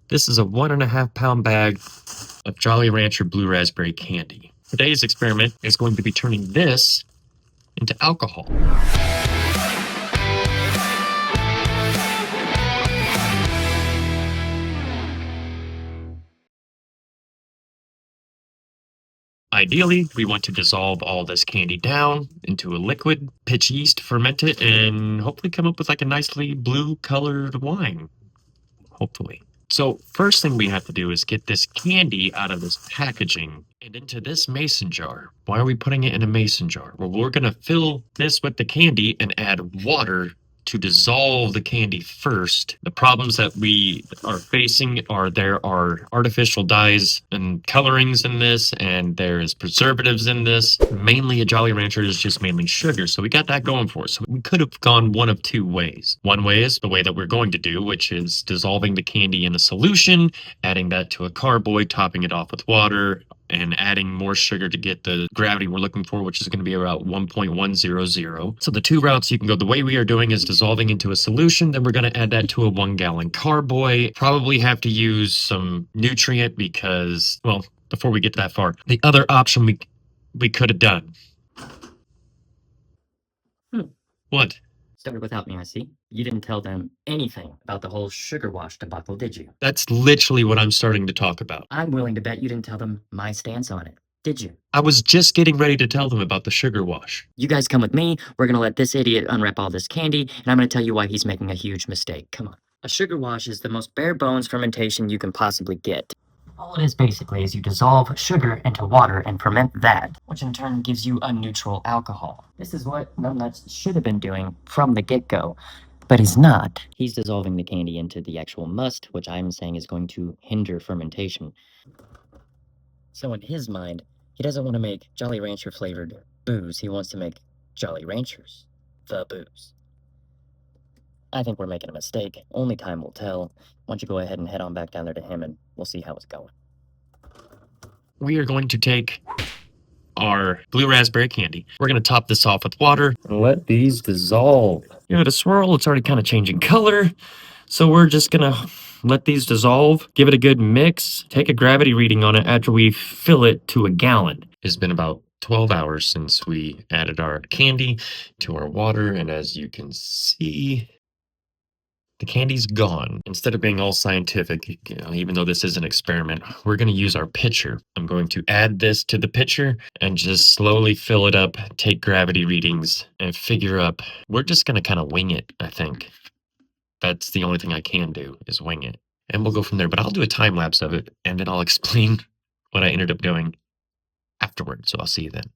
This is a 1.5 pound bag of Jolly Rancher Blue Raspberry candy. Today's experiment is going to be turning this into alcohol. Ideally, we want to dissolve all this candy down into a liquid, pitch yeast, ferment it, and hopefully come up with like a nicely blue colored wine. Hopefully. So first thing we have to do is get this candy out of this packaging and into this mason jar. Why are we putting it in a mason jar? Well, we're going to fill this with the candy and add water to dissolve the candy first. The problems that we are facing are there are artificial dyes and colorings in this, and there's preservatives in this. Mainly a Jolly Rancher is just mainly sugar, so we got that going for us. So we could have gone one of two ways. One way is the way that we're going to do, which is dissolving the candy in a solution, adding that to a carboy, topping it off with water, and adding more sugar to get the gravity we're looking for, which is going to be about 1.100. So the two routes you can go, the way we are doing is dissolving into a solution, then we're going to add that to a 1 gallon carboy. Probably have to use some nutrient because, well, before we get that far, the other option we could have done. What? Started without me, I see. You didn't tell them anything about the whole sugar wash debacle, did you? That's literally what I'm starting to talk about. I'm willing to bet you didn't tell them my stance on it, did you? I was just getting ready to tell them about the sugar wash. You guys come with me, we're gonna let this idiot unwrap all this candy, and I'm gonna tell you why he's making a huge mistake. Come on. A sugar wash is the most bare bones fermentation you can possibly get. All it is basically is you dissolve sugar into water and ferment that, which in turn gives you a neutral alcohol. This is what Numbnuts should have been doing from the get-go, but he's not. He's dissolving the candy into the actual must, which I'm saying is going to hinder fermentation. So in his mind, he doesn't want to make Jolly Rancher flavored booze, he wants to make Jolly Ranchers, the booze. I think we're making a mistake. Only time will tell. Why don't you go ahead and head on back down there to him and we'll see how it's going. We are going to take our blue raspberry candy. We're going to top this off with water and let these dissolve. Give it a swirl. It's already kind of changing color. So we're just going to let these dissolve, give it a good mix, take a gravity reading on it after we fill it to 1 gallon. It's been about 12 hours since we added our candy to our water, and as you can see, the candy's gone. Instead of being all scientific, even though this is an experiment, we're going to use our pitcher. I'm going to add this to the pitcher and just slowly fill it up, take gravity readings, and figure up. We're just going to kind of wing it, I think. That's the only thing I can do, is wing it. And we'll go from there, but I'll do a time lapse of it, and then I'll explain what I ended up doing afterwards. So I'll see you then.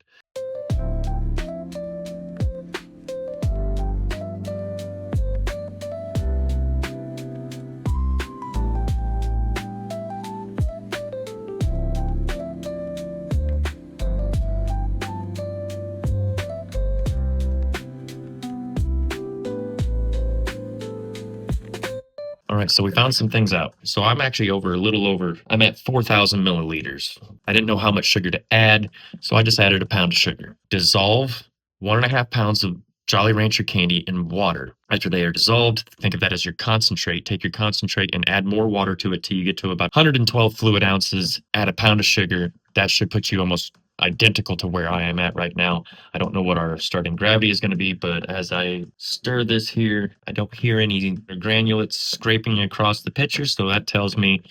All right, so we found some things out. So I'm actually I'm at 4,000 milliliters. I didn't know how much sugar to add, so I just added a pound of sugar. Dissolve 1.5 pounds of Jolly Rancher candy in water. After they are dissolved, think of that as your concentrate. Take your concentrate and add more water to it till you get to about 112 fluid ounces. Add a pound of sugar. That should put you almost identical to where I am at right now. I don't know what our starting gravity is going to be, but as I stir this here, I don't hear any granulates scraping across the pitcher, so that tells me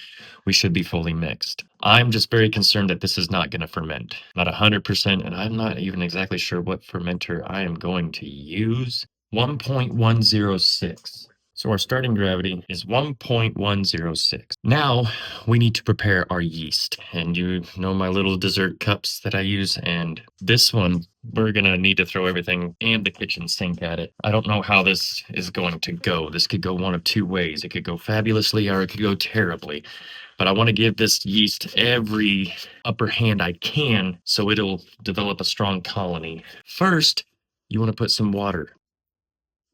we should be fully mixed. I'm just very concerned that this is not going to ferment. Not 100%, and I'm not even exactly sure what fermenter I am going to use. 1.106. So our starting gravity is 1.106. Now we need to prepare our yeast. And you know my little dessert cups that I use. And this one, we're going to need to throw everything and the kitchen sink at it. I don't know how this is going to go. This could go one of two ways. It could go fabulously or it could go terribly. But I want to give this yeast every upper hand I can so it'll develop a strong colony. First, you want to put some water.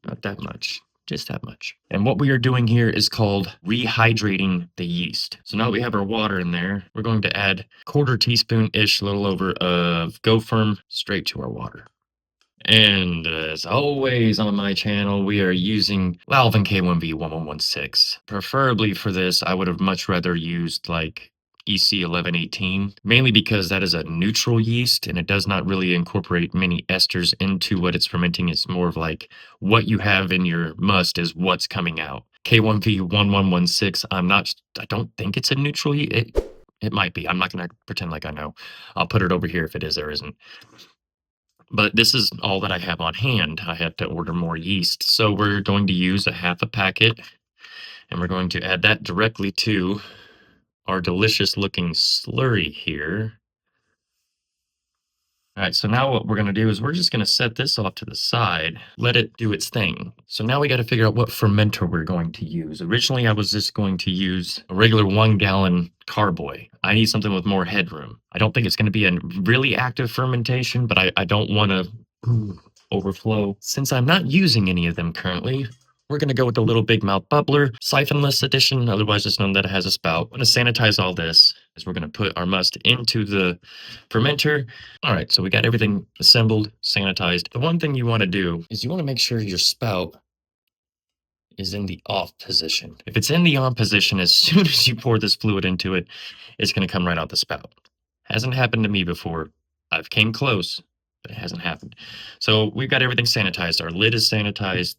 Not that much. Just that much. And what we are doing here is called rehydrating the yeast. So now that we have our water in there, we're going to add 1/4 teaspoon-ish, a little over, of Go Firm straight to our water. And as always on my channel, we are using Lalvin K1V1116. Preferably for this, I would have much rather used like EC1118, mainly because that is a neutral yeast and it does not really incorporate many esters into what it's fermenting. It's more of like what you have in your must is what's coming out. K1V1116, I don't think it's a neutral yeast. It might be. I'm not going to pretend like I know. I'll put it over here if it is or isn't. But this is all that I have on hand. I have to order more yeast. So we're going to use a half a packet and we're going to add that directly to our delicious looking slurry here. All right, so now what we're going to do is we're just going to set this off to the side, let it do its thing. So now we got to figure out what fermenter we're going to use. Originally, I was just going to use a regular 1-gallon carboy. I need something with more headroom. I don't think it's going to be a really active fermentation, but I don't want to overflow. Since I'm not using any of them currently, we're going to go with the little big mouth bubbler, siphonless edition, otherwise just known that it has a spout. I'm going to sanitize all this as we're going to put our must into the fermenter. All right, so we got everything assembled, sanitized. The one thing you want to do is you want to make sure your spout is in the off position. If it's in the on position, as soon as you pour this fluid into it, it's going to come right out the spout. Hasn't happened to me before. I've came close, but it hasn't happened. So we've got everything sanitized. Our lid is sanitized.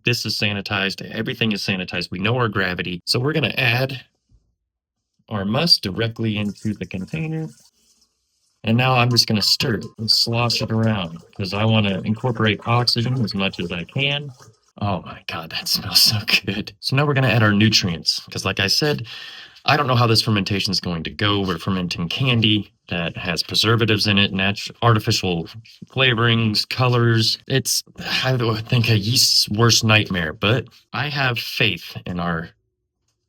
This is sanitized. Everything is sanitized. We know our gravity. So we're going to add our must directly into the container. And now I'm just going to stir it and slosh it around because I want to incorporate oxygen as much as I can. Oh my God, that smells so good. So now we're going to add our nutrients because like I said, I don't know how this fermentation is going to go. We're fermenting candy that has preservatives in it, artificial flavorings, colors. It's, I think, a yeast's worst nightmare, but I have faith in our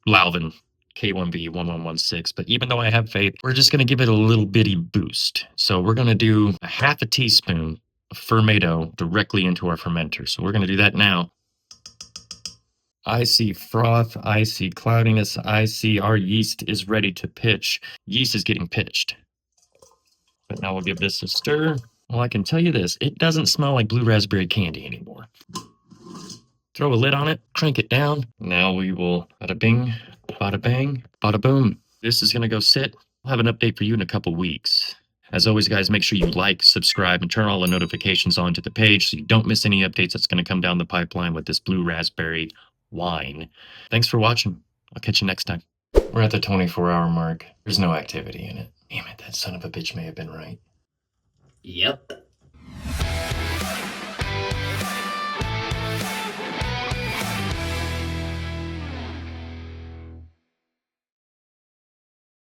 Lalvin K1V1116. But even though I have faith, we're just going to give it a little bitty boost. So we're going to do a half a teaspoon of Fermento directly into our fermenter. So we're going to do that now. I see froth, I see cloudiness, I see our yeast is ready to pitch. Yeast is getting pitched. But now we'll give this a stir. Well, I can tell you this, it doesn't smell like blue raspberry candy anymore. Throw a lid on it, crank it down. Now we will bada bing, bada bang, bada boom. This is gonna go sit. I'll have an update for you in a couple weeks. As always, guys, make sure you like, subscribe, and turn all the notifications on to the page so you don't miss any updates that's gonna come down the pipeline with this blue raspberry wine. Thanks for watching. I'll catch you next time. We're at the 24-hour mark. There's no activity in it. Damn it, that son of a bitch may have been right. Yep.